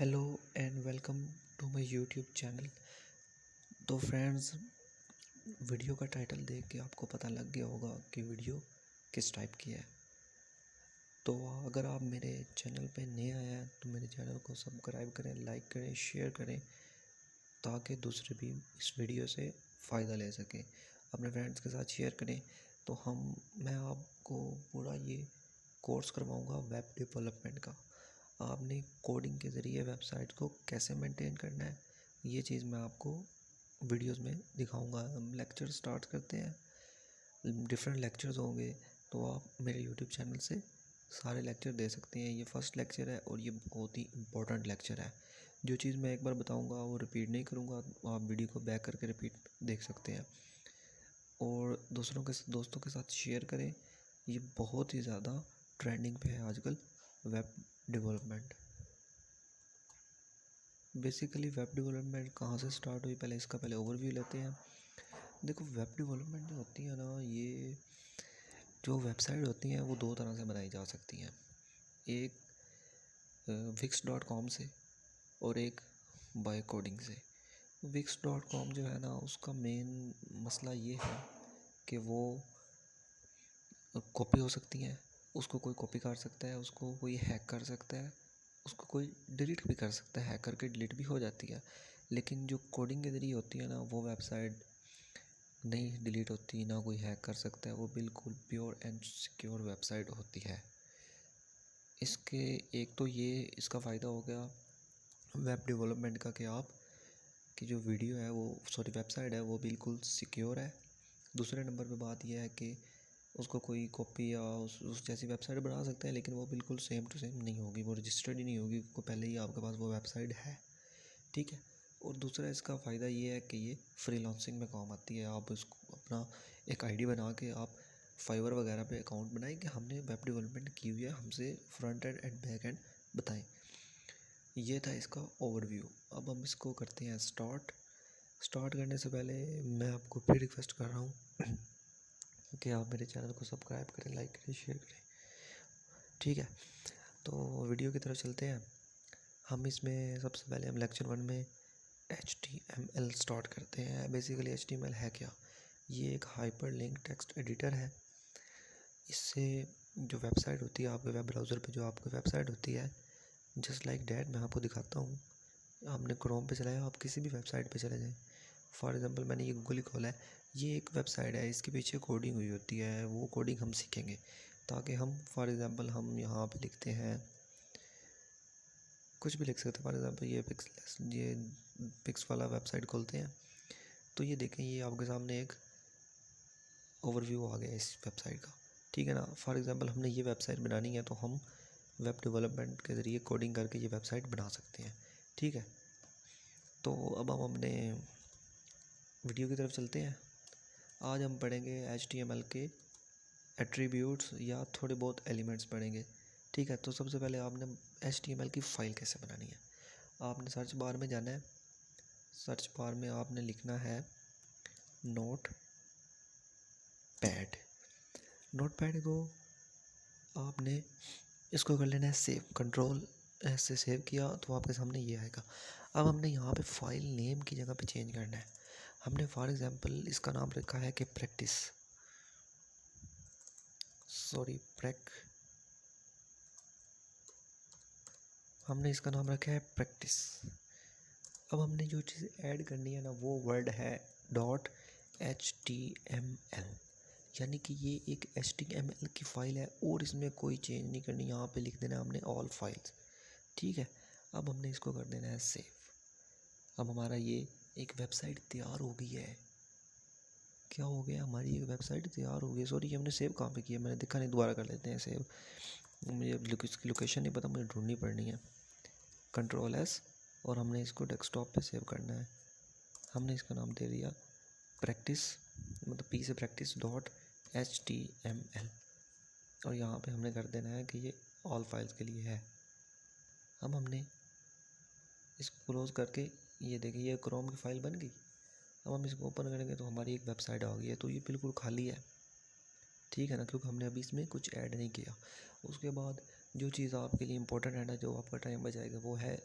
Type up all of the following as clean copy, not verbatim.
Hello and welcome to my YouTube channel. तो friends, video का title देख के आपको पता लग गया होगा कि वीडियो किस टाइप की है। तो अगर आप मेरे चैनल पे नए आए हैं तो मेरे चैनल को सब्सक्राइब करें, लाइक करें, शेयर करें ताकि दूसरे भी इस वीडियो से फ़ायदा ले सकें। अपने फ्रेंड्स के साथ शेयर करें। तो मैं आपको पूरा ये कोर्स करवाऊँगा वेब डेवलपमेंट का। आपने कोडिंग के ज़रिए वेबसाइट को कैसे मेंटेन करना है, ये चीज़ मैं आपको वीडियोस में दिखाऊंगा। हम लेक्चर स्टार्ट करते हैं। डिफरेंट लेक्चर्स होंगे, तो आप मेरे यूट्यूब चैनल से सारे लेक्चर दे सकते हैं। ये फर्स्ट लेक्चर है और ये बहुत ही इम्पोर्टेंट लेक्चर है। जो चीज़ मैं एक बार बताऊंगा वो रिपीट नहीं करूंगा, आप वीडियो को बैक करके रिपीट देख सकते हैं और दोस्तों के साथ शेयर करें। ये बहुत ही ज़्यादा ट्रेंडिंग पे है आजकल web development. Basically web development कहाँ से स्टार्ट हुई, पहले इसका ओवरव्यू लेते हैं। देखो, वेब डेवलपमेंट जो होती है ना, ये जो वेबसाइट होती हैं वो दो तरह से बनाई जा सकती हैं। एक wix.com से और एक बाय कोडिंग से। wix.com जो है ना, उसका मेन मसला ये है कि वो कॉपी हो सकती हैं। उसको कोई कॉपी कर सकता है, उसको कोई हैक कर सकता है, उसको कोई डिलीट भी कर सकता है, हैक करके डिलीट भी हो जाती है। लेकिन जो कोडिंग के ज़रिए होती है ना, वो वेबसाइट नहीं डिलीट होती, ना कोई हैक कर सकता है। वो बिल्कुल प्योर एंड सिक्योर वेबसाइट होती है। इसके एक तो ये इसका फ़ायदा हो गया वेब डेवलपमेंट का कि आप की जो वीडियो है वो वेबसाइट है वो बिल्कुल सिक्योर है। दूसरे नंबर पे बात यह है कि उसको कोई कॉपी या उस जैसी वेबसाइट बना सकते हैं, लेकिन वो बिल्कुल सेम टू सेम नहीं होगी, वो रजिस्टर्ड ही नहीं होगी, को पहले ही आपके पास वो वेबसाइट है। ठीक है। और दूसरा इसका फ़ायदा ये है कि ये फ्रीलांसिंग में काम आती है। आप इसको अपना एक आईडी बना के आप फाइवर वगैरह पे अकाउंट बनाएं कि हमने वेब डेवलपमेंट की हुई है, हमसे front end and back and बताएं। ये था इसका ओवरव्यू। अब हम इसको करते हैं स्टार्ट करने से पहले मैं आपको फिर रिक्वेस्ट कर रहा हूँ कि आप मेरे चैनल को सब्सक्राइब करें, लाइक करें, शेयर करें। ठीक है, तो वीडियो की तरफ चलते हैं। हम इसमें सबसे पहले हम लेक्चर 1 में HTML स्टार्ट करते हैं। बेसिकली HTML है क्या? ये एक हाइपर लिंक टेक्स्ट एडिटर है। इससे जो वेबसाइट होती है आपके वेब ब्राउज़र पे, जो आपकी वेबसाइट होती है, जस्ट लाइक डैट मैं आपको दिखाता हूँ। आपने क्रोम पे चलाया, आप किसी भी वेबसाइट पे चले जाएं। फॉर एग्जांपल मैंने ये गूगल ही खोला है। ये एक वेबसाइट है, इसके पीछे कोडिंग हुई होती है, वो कोडिंग हम सीखेंगे ताकि हम फॉर एग्जांपल हम यहाँ पे लिखते हैं, कुछ भी लिख सकते हैं। फॉर एग्जांपल ये पिक्स वाला वेबसाइट खोलते हैं, तो ये देखें, ये आपके सामने एक ओवरव्यू आ गया इस वेबसाइट का। ठीक है ना। फॉर एग्जांपल हमने ये वेबसाइट बनानी है, तो हम वेब डेवलपमेंट के ज़रिए कोडिंग करके ये वेबसाइट बना सकते हैं। ठीक है, तो अब हम अपने वीडियो की तरफ चलते हैं। आज हम पढ़ेंगे HTML के एट्रीब्यूट्स या थोड़े बहुत एलिमेंट्स पढ़ेंगे। ठीक है, तो सबसे पहले आपने HTML की फ़ाइल कैसे बनानी है। आपने सर्च बार में जाना है। सर्च बार में आपने लिखना है नोट पैड को आपने इसको कर लेना है सेव। कंट्रोल ऐसे सेव किया तो आपके सामने ये आएगा। अब हमने यहाँ पे फाइल नेम की जगह पे चेंज करना है। हमने फॉर एग्जांपल इसका नाम रखा है कि हमने इसका नाम रखा है प्रैक्टिस। अब हमने जो चीज़ ऐड करनी है ना, वो वर्ड है .html, यानी कि ये एक HTML की फ़ाइल है और इसमें कोई चेंज नहीं करनी। यहाँ पे लिख देना है हमने ऑल फाइल्स। ठीक है, अब हमने इसको कर देना है सेव। अब हमारा ये एक वेबसाइट तैयार हो गई है। क्या हो गया, हमारी एक वेबसाइट तैयार हो गई। सॉरी, ये हमने सेव कहाँ पे किया, मैंने देखा नहीं, दोबारा कर लेते हैं सेव। मुझे इसकी लोकेशन नहीं पता, मुझे ढूंढनी पड़नी है। Ctrl+S और हमने इसको डेस्कटॉप पे सेव करना है। हमने इसका नाम दे दिया प्रैक्टिस, मतलब P से प्रैक्टिस .html, और यहाँ पे हमने कर देना है कि ये ऑल फाइल्स के लिए है। अब हमने इसको क्लोज करके, ये देखिए ये क्रोम की फ़ाइल बन गई। अब हम इसको ओपन करेंगे तो हमारी एक वेबसाइट आ गई है। तो ये बिल्कुल खाली है। ठीक है ना, क्योंकि हमने अभी इसमें कुछ ऐड नहीं किया। उसके बाद जो चीज़ आपके लिए इम्पोर्टेंट है ना, जो आपका टाइम बचाएगा, वो है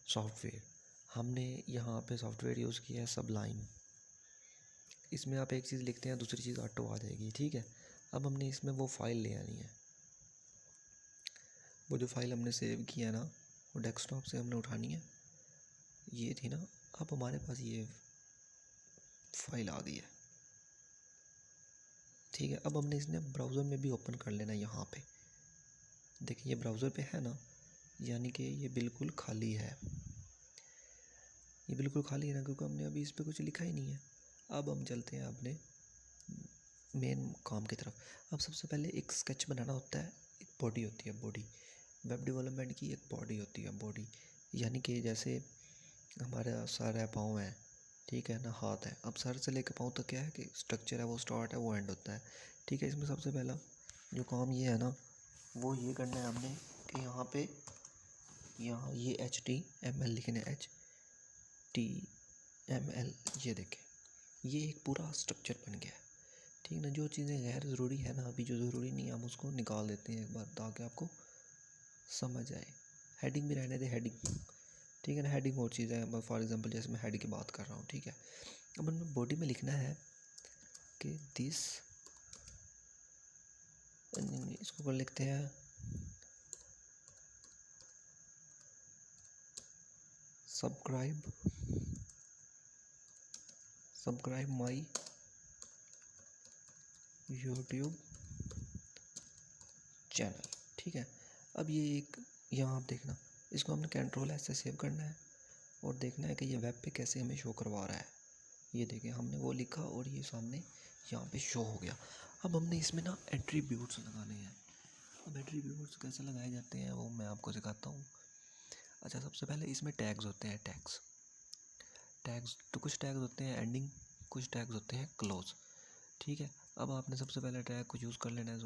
सॉफ्टवेयर, हमने यहाँ पे सॉफ्टवेयर यूज़ किया है सबलाइन। इसमें आप एक चीज़ लिखते हैं, दूसरी चीज़ ऑटो आ जाएगी, ठीक है। अब हमने इसमें वो फाइल ले आनी है, वो जो फाइल हमने सेव किया है ना, वो डेस्कटॉप से हमने उठानी है। ये थी ना, अब हमारे पास ये फाइल आ गई है, ठीक है। अब हमने इसने ब्राउज़र में भी ओपन कर लेना है। यहाँ पे देखिए, ये ब्राउज़र पे है ना, यानी कि ये बिल्कुल खाली है, ये बिल्कुल खाली है ना, क्योंकि हमने अभी इस पर कुछ लिखा ही नहीं है। अब हम चलते हैं अपने मेन काम की तरफ। अब सबसे पहले एक स्केच बनाना होता है, एक बॉडी होती है, बॉडी वेब डेवलपमेंट की एक बॉडी होती है, बॉडी यानी कि जैसे हमारा सर है, पाँव है, ठीक है ना, हाथ है। अब सर से लेकर पाँव तक क्या है कि स्ट्रक्चर है, वो स्टार्ट है, वो एंड होता है, ठीक है। इसमें सबसे पहला जो काम ये है ना, वो ये करना है हमने कि यहाँ ये HTML लिखना है, HTML, ये देखें, ये एक पूरा स्ट्रक्चर बन गया है, ठीक ना। जो चीज़ें गैर ज़रूरी है ना, अभी जो ज़रूरी नहीं है, हम उसको निकाल देते हैं एक बार ताकि आपको समझ आए। हेडिंग भी रहने दे, हेडिंग, ठीक है ना, हेडिंग और चीज़ है। फॉर एग्जांपल जैसे मैं हेड की बात कर रहा हूँ, ठीक है। अब हमें बॉडी में लिखना है कि दिस, इसको कर लिखते हैं सब्सक्राइब माई यूट्यूब चैनल, ठीक है। अब ये एक, यहाँ आप देखना, इसको हमने कंट्रोल S से सेव करना है और देखना है कि ये वेब पे कैसे हमें शो करवा रहा है। ये देखें, हमने वो लिखा और ये सामने यहाँ पे शो हो गया। अब हमने इसमें ना एट्रीब्यूट्स लगाने हैं। अब एट्रीब्यूट्स कैसे लगाए जाते हैं वो मैं आपको सिखाता हूँ। अच्छा, सबसे पहले इसमें टैग्स होते हैं, टैग्स तो कुछ टैग्स होते हैं एंडिंग, कुछ टैग्स होते हैं क्लोज, ठीक है। अब आपने सबसे पहले टैग को यूज़ कर लेना है,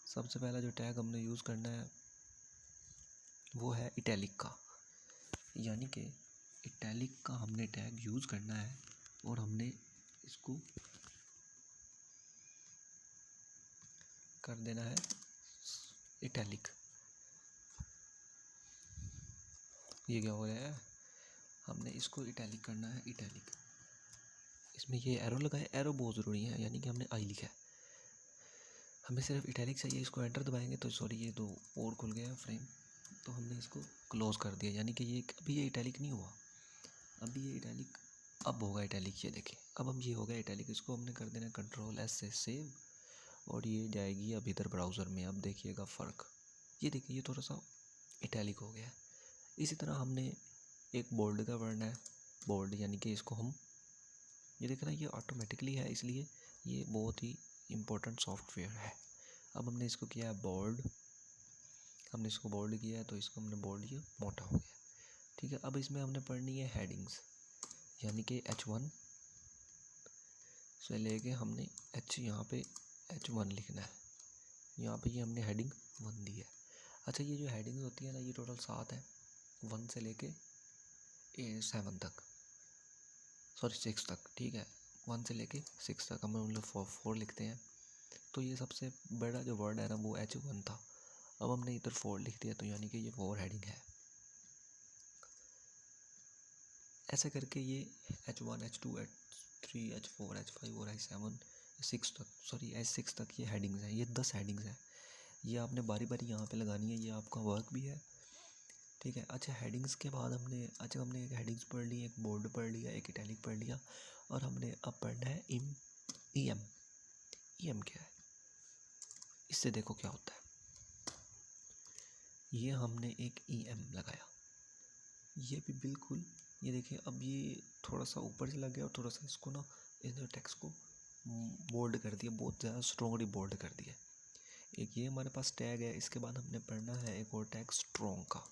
सबसे पहला जो टैग हमने यूज़ करना है वो है इटैलिक का, यानी कि इटैलिक का हमने टैग यूज़ करना है और हमने इसको कर देना है इटैलिक। ये क्या हो रहा है, हमने इसको इटैलिक करना है, इटैलिक। इसमें ये एरो लगाए, एरो बहुत ज़रूरी है, यानी कि हमने आई लिखा है, हमें सिर्फ इटैलिक चाहिए। इसको एंटर दबाएंगे तो सॉरी, ये तो और खुल गया फ्रेम, तो हमने इसको क्लोज कर दिया, यानी कि ये अभी ये इटैलिक नहीं हुआ, अभी ये इटैलिक अब होगा इटैलिक। ये देखिए, अब हम ये हो गया इटैलिक, इसको हमने कर देना कंट्रोल S से सेव और ये जाएगी अब इधर ब्राउज़र में। अब देखिएगा फ़र्क, ये देखिए, ये थोड़ा सा इटैलिक हो गया है। इसी तरह हमने एक बोल्ड का पढ़ना है, बोल्ड यानी कि इसको हम, ये देखना, ये ऑटोमेटिकली है, इसलिए ये बहुत ही इम्पोर्टेंट सॉफ्टवेयर है। अब हमने इसको किया है बोल्ड, हमने इसको बोल्ड किया है तो इसको हमने बोल्ड किया, मोटा हो गया, ठीक है। अब इसमें हमने पढ़नी है हेडिंग्स, यानी कि H1 से लेके हमने यहाँ पे H1 लिखना है, यहाँ पे ये हमने हेडिंग 1 दी है। अच्छा, ये जो हेडिंग्स होती है ना, ये टोटल 7 है, 1 से लेके 7 तक, सॉरी 6 तक, ठीक है। 1 से लेके 6 तक हम लोग 4 लिखते हैं। तो ये सबसे बड़ा जो वर्ड है ना वो H1 था, अब हमने इधर 4 लिख दिया, तो यानी कि ये 4 हेडिंग है। ऐसे करके ये H1 H2 H3 H4 H5 और H7 6 तक, सॉरी H6 तक ये हेडिंग्स हैं, ये 10 हेडिंग्स हैं। ये आपने बारी बारी यहाँ पे लगानी है, ये आपका वर्क भी है, ठीक है। अच्छा, हेडिंग्स के बाद हमने एक हेडिंग्स पढ़ ली, एक बोल्ड पढ़ लिया, एक इटैलिक पढ़ लिया, और हमने अब पढ़ना है EM क्या है, इससे देखो क्या होता है। ये हमने एक EM लगाया, ये भी बिल्कुल, ये देखिए, अब ये थोड़ा सा ऊपर से लग गया और थोड़ा सा इसको ना, इस टेक्स्ट को बोल्ड कर दिया, बहुत ज़्यादा स्ट्रॉन्गली बोल्ड कर दिया। एक ये हमारे पास टैग है, इसके बाद हमने पढ़ना है एक और टैग स्ट्रॉन्ग का।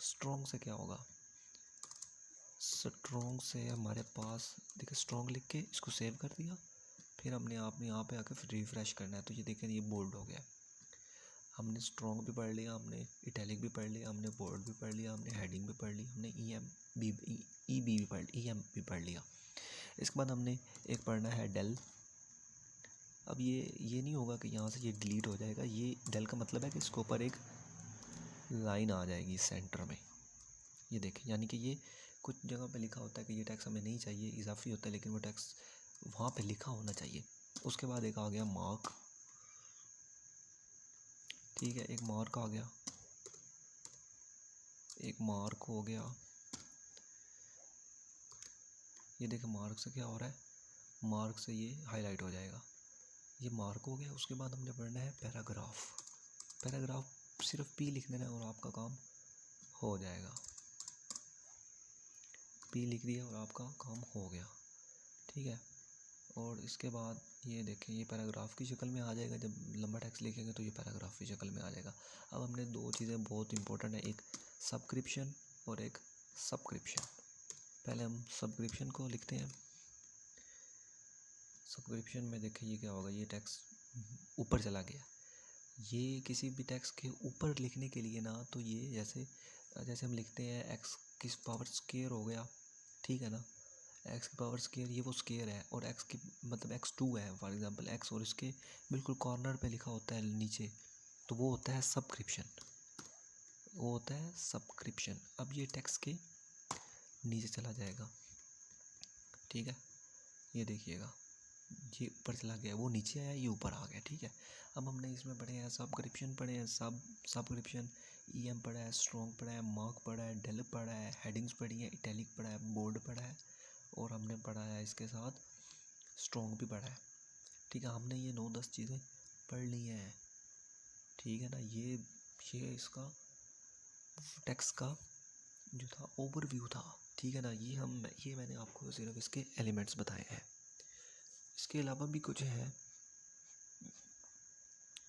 स्ट्रॉन्ग से क्या होगा, स्ट्रॉन्ग से हमारे पास देखिए, स्ट्रॉन्ग लिख के इसको सेव कर दिया, फिर हमने आपने यहाँ पे आके फिर रिफ़्रेश करना है, तो ये देखिए, ये बोल्ड हो गया। हमने स्ट्रॉन्ग भी पढ़ लिया, हमने इटैलिक भी पढ़ लिया, हमने बोल्ड भी पढ़ लिया, हमने हेडिंग भी पढ़ ली, हमने EM भी पढ़ लिया। इसके बाद हमने एक पढ़ना है डेल। अब ये नहीं होगा कि यहाँ से ये डिलीट हो जाएगा, ये डेल का मतलब है कि इसके ऊपर एक लाइन आ जाएगी सेंटर में। ये देखें, यानी कि ये कुछ जगह पे लिखा होता है कि ये टैक्स हमें नहीं चाहिए, इजाफी होता है, लेकिन वो टैक्स वहाँ पे लिखा होना चाहिए। उसके बाद एक आ गया मार्क, ठीक है, एक मार्क आ गया, एक मार्क हो गया। ये देखें मार्क से क्या हो रहा है, मार्क से ये हाईलाइट हो जाएगा, ये मार्क हो गया। उसके बाद हमने पढ़ना है पैराग्राफ। पैराग्राफ सिर्फ पी लिख देना है और आपका काम हो जाएगा। पी लिख दिया और आपका काम हो गया, ठीक है। और इसके बाद ये देखें, ये पैराग्राफ की शक्ल में आ जाएगा। जब लंबा टेक्स्ट लिखेंगे तो ये पैराग्राफ की शक्ल में आ जाएगा। अब हमने दो चीज़ें बहुत इंपॉर्टेंट है, एक सबस्क्रिप्शन और एक सब्सक्रिप्शन। पहले हम सब्सक्रिप्शन को लिखते हैं। सब्सक्रिप्शन में देखिए ये क्या होगा, ये टैक्स ऊपर चला गया। ये किसी भी टैक्स के ऊपर लिखने के लिए ना, तो ये जैसे जैसे हम लिखते हैं एक्स की पावर स्क्वायर हो गया, ठीक है ना, एक्स की पावर स्क्वायर, ये वो स्क्वायर है, और एक्स की मतलब x2 है फॉर एग्जांपल एक्स, और इसके बिल्कुल कॉर्नर पे लिखा होता है नीचे, तो वो होता है सबस्क्रिप्शन, वो होता है सबस्क्रिप्शन। अब ये टैक्स के नीचे चला जाएगा, ठीक है, ये देखिएगा, ये ऊपर चला गया, वो नीचे आया, ये ऊपर आ गया, ठीक है। अब हमने इसमें पढ़े हैं सबस्क्रिप्शन, पढ़े हैं सबस्क्रिप्शन, ईएम पढ़ा है, स्ट्रॉन्ग पढ़ा है, मार्क पढ़ा है, डेल पढ़ा है, हेडिंग्स पढ़ी है, इटैलिक पढ़ा है, बोल्ड पढ़ा है, और हमने पढ़ा है इसके साथ स्ट्रॉन्ग भी पढ़ा है, ठीक है। हमने ये 9-10 चीज़ें पढ़ ली हैं, ठीक है ना। ये इसका टेक्स्ट का जो था ओवरव्यू था, ठीक है ना। ये मैंने आपको सिर्फ इसके एलिमेंट्स बताए हैं, इसके अलावा भी कुछ है।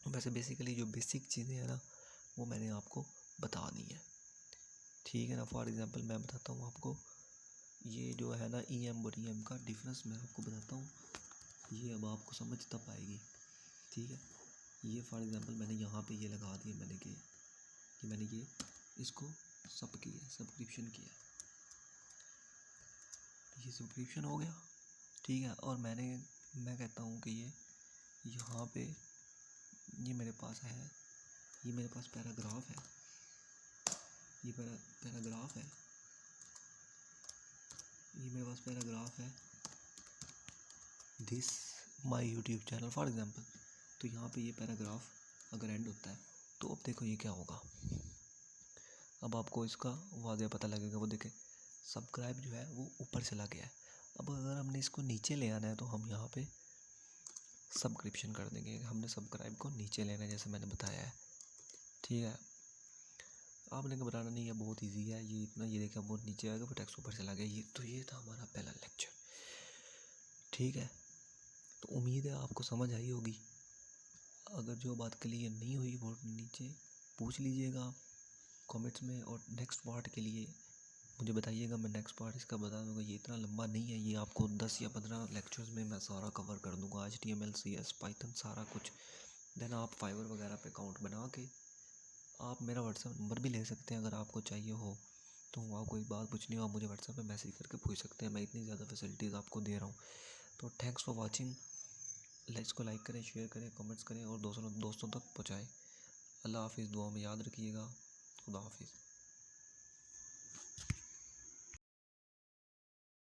वैसे बेसिकली जो बेसिक चीज़ें हैं ना, वो मैंने आपको बता दी हैं, ठीक है ना। फॉर एग्जांपल मैं बताता हूँ आपको, ये जो है ना ईएम और ईएम का डिफरेंस मैं आपको बताता हूँ, ये अब आपको समझ तब आएगी, ठीक है। ये फॉर एग्जांपल मैंने यहाँ पे ये लगा दिया, मैंने ये इसको सब्सक्रिप्शन किया, ये सब्सक्रिप्शन हो गया, ठीक है। और मैं कहता हूँ कि ये यहाँ पे ये मेरे पास है, ये मेरे पास पैराग्राफ है, ये पैराग्राफ है, ये मेरे पास पैराग्राफ है, this my YouTube channel for example. तो यहाँ पे ये पैराग्राफ अगर एंड होता है तो अब देखो ये क्या होगा, अब आपको इसका वाज़े पता लगेगा। वो देखें सब्सक्राइब जो है वो ऊपर चला गया है। अब अगर हमने इसको नीचे ले आना है तो हम यहाँ पे सब्सक्रिप्शन कर देंगे, हमने सब्सक्राइब को नीचे लेना है जैसे मैंने बताया है, ठीक है। आपने घबराना नहीं है, बहुत इजी है ये, इतना ये देखा बहुत नीचे आएगा, बट टैक्स ऊपर चला गया। ये था हमारा पहला लेक्चर, ठीक है। तो उम्मीद है आपको समझ आई होगी। अगर जो बात क्लियर नहीं हुई वो नीचे पूछ लीजिएगा कमेंट्स में, और नेक्स्ट पार्ट के लिए मुझे बताइएगा, मैं नेक्स्ट पार्ट इसका बता दूंगा। ये इतना लंबा नहीं है, ये आपको 10 या 15 लेक्चर्स में मैं सारा कवर कर दूंगा, HTML CSS पाइथन सारा कुछ। देन आप फाइवर वगैरह पे अकाउंट बना के आप मेरा व्हाट्सएप नंबर भी ले सकते हैं, अगर आपको चाहिए हो तो आपको कोई बात पूछनी हो आप मुझे व्हाट्सएप पे मैसेज करके पूछ सकते हैं, मैं इतनी ज़्यादा फैसिलिटीज़ आपको दे रहा हूँ। तो थैंक्स फॉर वॉचिंग, इसको लाइक करें, शेयर करें, कमेंट्स करें और दोस्तों तक पहुँचाएँ। अल्लाह हाफिज़, दुआ में याद रखिएगा, खुदा हाफिज़।